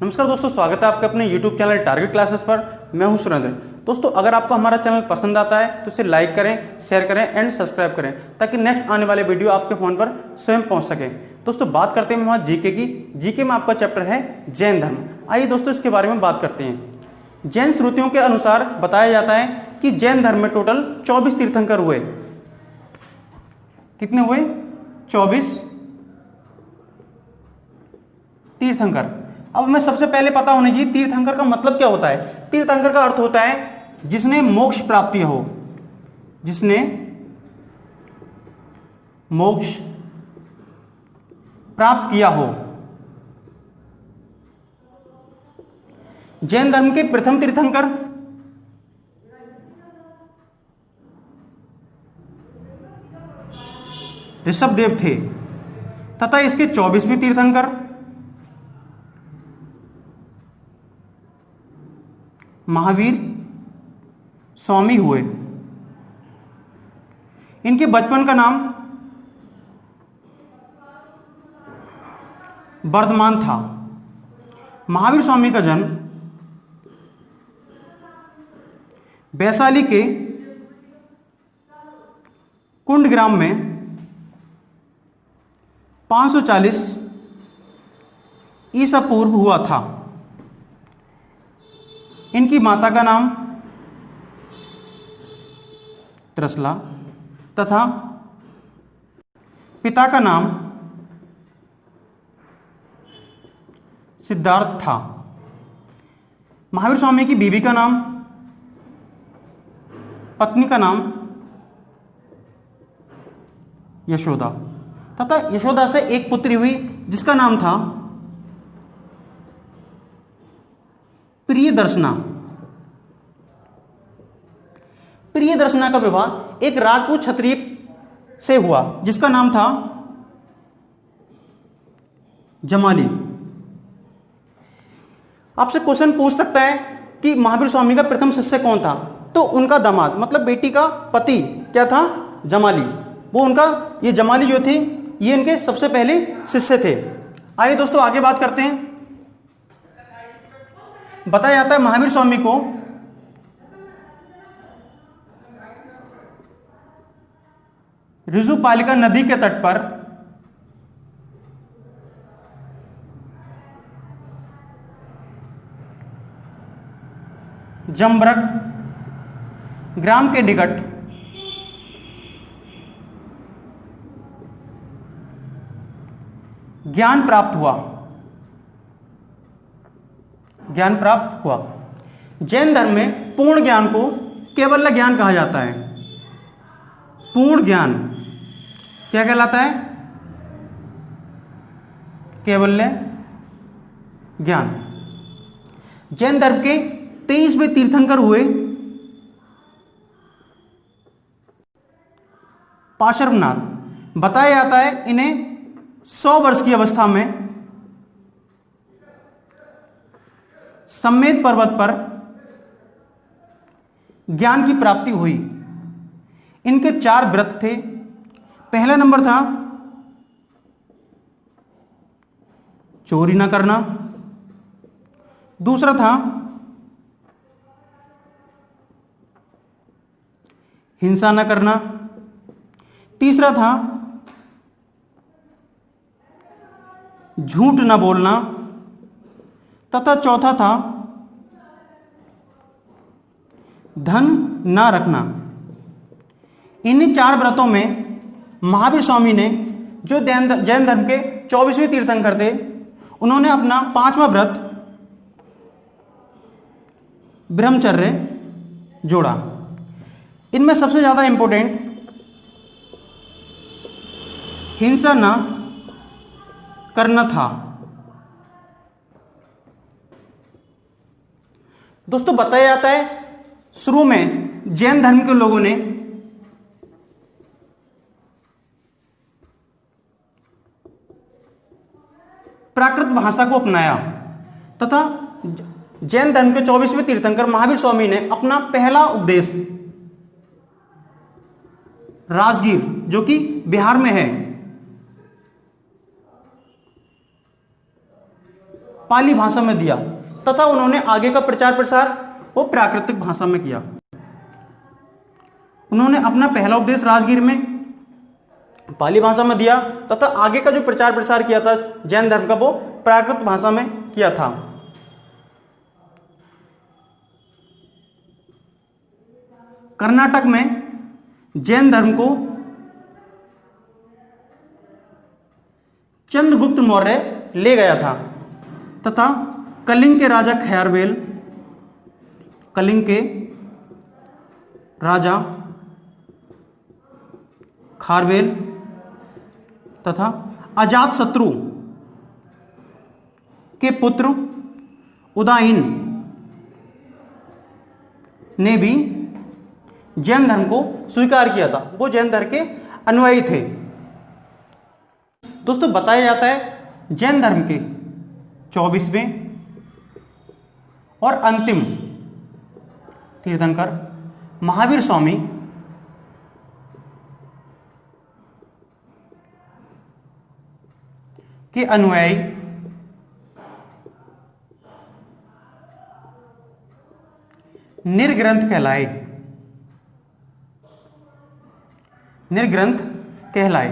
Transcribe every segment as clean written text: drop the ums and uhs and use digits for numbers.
नमस्कार दोस्तों, स्वागत है आपके अपने YouTube चैनल टारगेट क्लासेस पर। मैं हूं सुरेंद्र। दोस्तों, अगर आपको हमारा चैनल पसंद आता है तो इसे लाइक करें, शेयर करें एंड सब्सक्राइब करें ताकि नेक्स्ट आने वाले वीडियो आपके फोन पर स्वयं पहुंच सके। दोस्तों, बात करते हैं वहाँ जीके की। जीके में आपका चैप्टर है जैन धर्म। आइए दोस्तों, इसके बारे में बात करते हैं। जैन श्रुतियों के अनुसार बताया जाता है कि जैन धर्म में टोटल 24 तीर्थंकर हुए। कितने हुए? 24 तीर्थंकर। अब हमें सबसे पहले पता होना चाहिए तीर्थंकर का मतलब क्या होता है। तीर्थंकर का अर्थ होता है जिसने मोक्ष प्राप्ति हो, जिसने मोक्ष प्राप्त किया हो। जैन धर्म के प्रथम तीर्थंकर ऋषभदेव थे तथा इसके 24वें तीर्थंकर महावीर स्वामी हुए। इनके बचपन का नाम वर्धमान था। महावीर स्वामी का जन्म वैशाली के कुंडग्राम में 540 ईसा पूर्व हुआ था। इनकी माता का नाम त्रसला तथा पिता का नाम सिद्धार्थ था। महावीर स्वामी की बीवी का नाम, पत्नी का नाम यशोदा तथा यशोदा से एक पुत्री हुई जिसका नाम था प्रियदर्शना। प्रियदर्शना का विवाह एक राजपूत क्षत्रिय से हुआ जिसका नाम था जमाली। आपसे क्वेश्चन पूछ सकता है कि महावीर स्वामी का प्रथम शिष्य कौन था, तो उनका दामाद मतलब बेटी का पति क्या था? जमाली। वो उनका ये जमाली जो थे ये इनके सबसे पहले शिष्य थे। आइए दोस्तों आगे बात करते हैं। बताया जाता है महावीर स्वामी को ऋजुपालिका नदी के तट पर जमब्रक ग्राम के निकट ज्ञान प्राप्त हुआ। जैन धर्म में पूर्ण ज्ञान को केवल्य ज्ञान कहा जाता है। पूर्ण ज्ञान क्या कहलाता है? केवल्य ज्ञान। जैन धर्म के 23वें तीर्थंकर हुए पार्श्वनाथ। बताया जाता है इन्हें 100 वर्ष की अवस्था में सम्मेद पर्वत पर ज्ञान की प्राप्ति हुई। इनके 4 व्रत थे। पहला नंबर था चोरी न करना, दूसरा था हिंसा न करना, तीसरा था झूठ न बोलना तथा चौथा था धन ना रखना। इन्हीं 4 व्रतों में महावीर स्वामी ने जो जैन धर्म के 24वें तीर्थंकर थे उन्होंने अपना 5वां व्रत ब्रह्मचर्य जोड़ा। इनमें सबसे ज्यादा इंपॉर्टेंट हिंसा ना करना था। दोस्तों, बताया जाता है शुरू में जैन धर्म के लोगों ने प्राकृत भाषा को अपनाया तथा जैन धर्म के 24वें तीर्थंकर महावीर स्वामी ने अपना पहला उपदेश राजगीर, जो कि बिहार में है, पाली भाषा में दिया तथा उन्होंने आगे का प्रचार प्रसार वो प्राकृतिक भाषा में किया। उन्होंने अपना पहला उपदेश राजगीर में पाली भाषा में दिया तथा आगे का जो प्रचार प्रसार किया था जैन धर्म का वो प्राकृत भाषा में किया था। कर्नाटक में जैन धर्म को चंद्रगुप्त मौर्य ले गया था तथा कलिंग के राजा खयारवेल, कलिंग के राजा खारवेल तथा अजातशत्रु के पुत्र उदयन ने भी जैन धर्म को स्वीकार किया था। वो जैन धर्म के अनुयायी थे। दोस्तों बताया जाता है जैन धर्म के 24वें और अंतिम तीर्थंकर महावीर स्वामी के अनुयायी निर्ग्रंथ कहलाए, निर्ग्रंथ कहलाए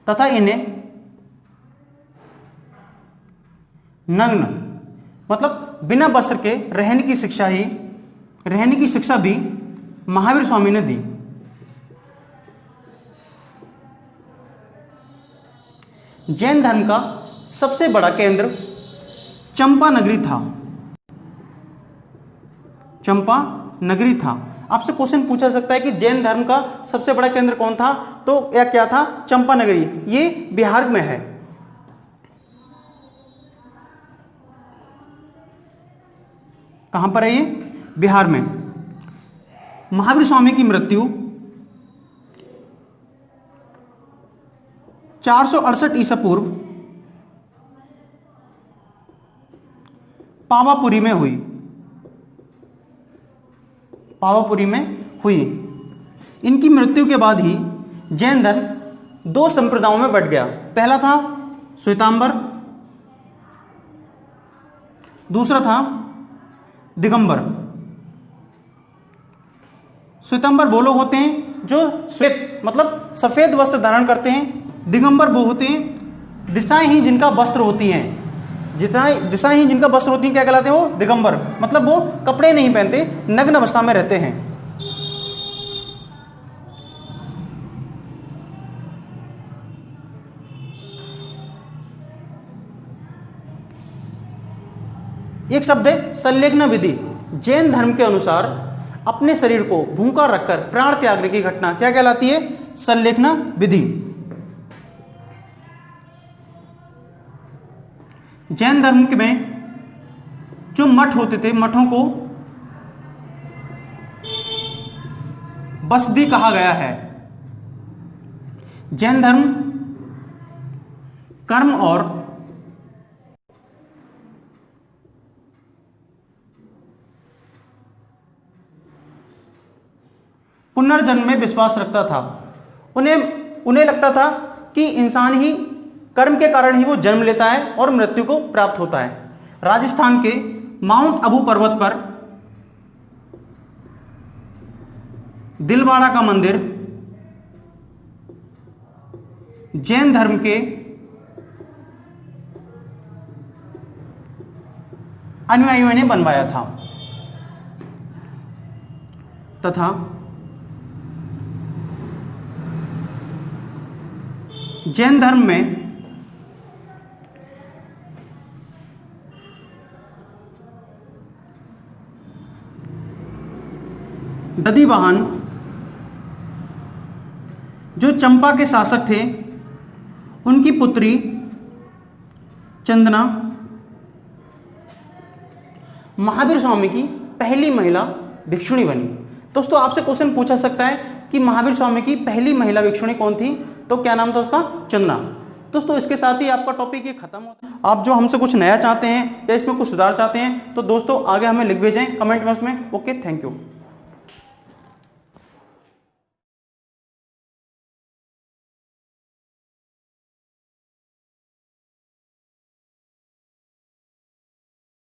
तथा इन्हें नग्न मतलब बिना वस्त्र के रहने की शिक्षा भी महावीर स्वामी ने दी। जैन धर्म का सबसे बड़ा केंद्र चंपा नगरी था। चंपा नगरी था। आपसे क्वेश्चन पूछा सकता है कि जैन धर्म का सबसे बड़ा केंद्र कौन था, तो यह क्या था? चंपा नगरी। ये बिहार में है। कहां पर है ये? बिहार में। महावीर स्वामी की मृत्यु 468 ईसा पूर्व पावापुरी में हुई। पावापुरी में हुई। इनकी मृत्यु के बाद ही जैन धर्म दो संप्रदायों में बंट गया। पहला था श्वेतांबर, दूसरा था दिगंबर। श्वेतांबर वो लोग होते हैं जो श्वेत मतलब सफेद वस्त्र धारण करते हैं। दिगंबर वो होते हैं दिशाएं ही जिनका वस्त्र होती हैं। दिशाएं ही जिनका वस्त्र होती हैं क्या कहलाते हैं? वो दिगंबर मतलब वो कपड़े नहीं पहनते, नग्न अवस्था में रहते हैं। एक शब्द है संलेखन विधि। जैन धर्म के अनुसार अपने शरीर को भूखा रखकर प्राण त्यागने की घटना क्या कहलाती है? संलेखन विधि। जैन धर्म में जो मठ होते थे, मठों को बसदी कहा गया है। जैन धर्म कर्म और पुनर्जन्म में विश्वास रखता था। उन्हें लगता था कि इंसान ही कर्म के कारण ही वो जन्म लेता है और मृत्यु को प्राप्त होता है। राजस्थान के माउंट आबू पर्वत पर दिलवाड़ा का मंदिर जैन धर्म के अनुयायियों ने बनवाया था तथा जैन धर्म में दधिवाहन जो चंपा के शासक थे, उनकी पुत्री चंदना महावीर स्वामी की पहली महिला भिक्षुणी बनी। दोस्तों आपसे क्वेश्चन पूछा सकता है कि महावीर स्वामी की पहली महिला भिक्षुणी कौन थी? तो क्या नाम था उसका? चंदना। दोस्तों इसके साथ ही आपका टॉपिक ये खत्म होता है। आप जो हमसे कुछ नया चाहते हैं या इसमें कुछ सुधार चाहते हैं तो दोस्तों आगे हमें लिख भेजें कमेंट बॉक्स में। Okay, thank you.